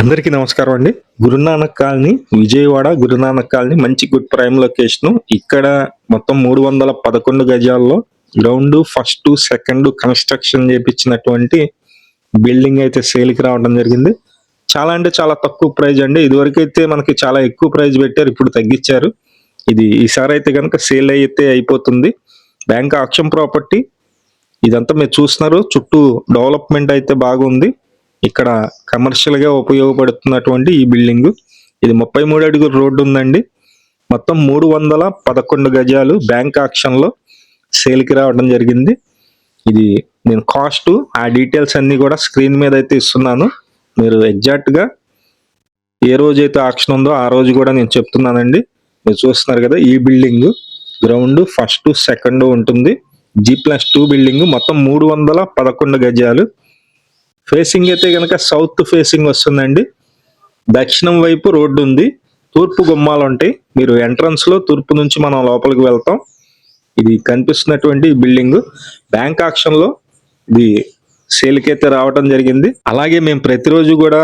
అందరికీ నమస్కారం అండి. గురునానక్ కాలనీ, విజయవాడ గురునానక్ కాలనీ మంచి గుడ్ ప్రైమ్ లొకేషను. ఇక్కడ మొత్తం 311 గజాల్లో గ్రౌండ్ ఫస్ట్, సెకండ్ కన్స్ట్రక్షన్ చేపించినటువంటి బిల్డింగ్ అయితే సేల్‌కి రావడం జరిగింది. చాలా అంటే చాలా తక్కువ ప్రైస్ అండి. ఇదివరకైతే మనకి చాలా ఎక్కువ ప్రైస్ పెట్టారు. ఇప్పుడు తగ్గించారు. ఇది ఈసారి అయితే గనుక సేల్ అయితే అయిపోతుంది. Bank auction property. ఇదంతా మీరు చూస్తున్నారు. చుట్టూ డెవలప్‌మెంట్ అయితే బాగుంది. ఇక్కడ కమర్షియల్‌గా ఉపయోగపడుతున్నటువంటి ఈ బిల్డింగు. ఇది 33 అడుగుల రోడ్డు ఉందండి. మొత్తం 311 గజాలు బ్యాంక్ ఆక్షన్‌లో సేల్‌కి రావడం జరిగింది. ఇది నేను కాస్టు, ఆ డీటెయిల్స్ అన్నీ కూడా స్క్రీన్ మీద అయితే ఇస్తున్నాను. మీరు ఎగ్జాక్ట్‌గా ఏ రోజైతే ఆక్షన్ ఉందో ఆ రోజు కూడా నేను చెప్తున్నానండి. మీరు చూస్తున్నారు కదా, ఈ బిల్డింగు గ్రౌండ్ ఫస్ట్, సెకండ్ ఉంటుంది. G+2 బిల్డింగు మొత్తం 311 గజాలు. ఫేసింగ్ అయితే గనక సౌత్ ఫేసింగ్ వస్తుందండి. దక్షిణం వైపు రోడ్డు ఉంది. తూర్పు గుమ్మాలు ఉంటాయి. మీరు ఎంట్రన్స్ లో తూర్పు నుంచి మనం లోపలికి వెళ్తాం. ఇది కనిపిస్తున్నటువంటి బిల్డింగ్ బ్యాంక్ ఆక్షన్ లో ఇది సేల్కి అయితే రావడం జరిగింది. అలాగే మేము ప్రతిరోజు కూడా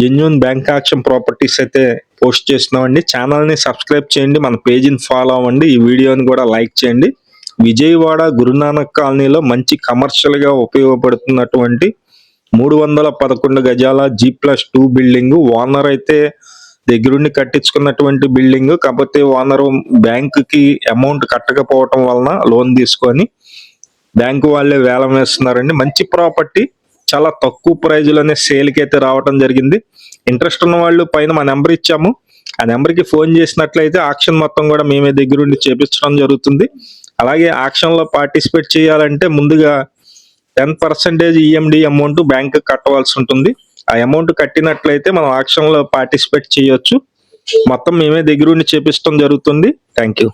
జెన్యూన్ బ్యాంక్ ఆక్షన్ ప్రాపర్టీస్ అయితే పోస్ట్ చేస్తున్నామండి. ఛానల్ ని సబ్స్క్రైబ్ చేయండి, మన పేజీని ఫాలో అవ్వండి, ఈ వీడియోని కూడా లైక్ చేయండి. విజయవాడ గురునానక్ కాలనీలో మంచి కమర్షియల్ గా ఉపయోగపడుతున్నటువంటి 311 గజాల G+2 బిల్డింగ్. ఓనర్ అయితే దగ్గరుండి కట్టించుకున్నటువంటి బిల్డింగ్. కాకపోతే ఓనర్ బ్యాంక్ కి అమౌంట్ కట్టకపోవటం వలన లోన్ తీసుకొని బ్యాంకు వాళ్ళే వేలం వేస్తున్నారండి. మంచి ప్రాపర్టీ, చాలా తక్కువ ప్రైజ్లోనే సేల్కి అయితే రావటం జరిగింది. ఇంట్రెస్ట్ ఉన్న వాళ్ళు పైన మా నెంబర్ ఇచ్చాము. ఆ నెంబర్కి ఫోన్ చేసినట్లయితే ఆక్షన్ మొత్తం కూడా మేమే దగ్గరుండి చేపించడం జరుగుతుంది. అలాగే ఆక్షన్లో పార్టిసిపేట్ చేయాలంటే ముందుగా 10% ఈఎండి అమౌంట్ బ్యాంక్ కట్టవలసి ఉంటుంది. ఆ అమౌంట్ కట్టినట్లయితే మనం ఆక్షన్ లో పార్టిసిపేట్ చేయొచ్చు. మొత్తం మేమే దగ్గరుండి చేపించడం జరుగుతుంది. Thank you.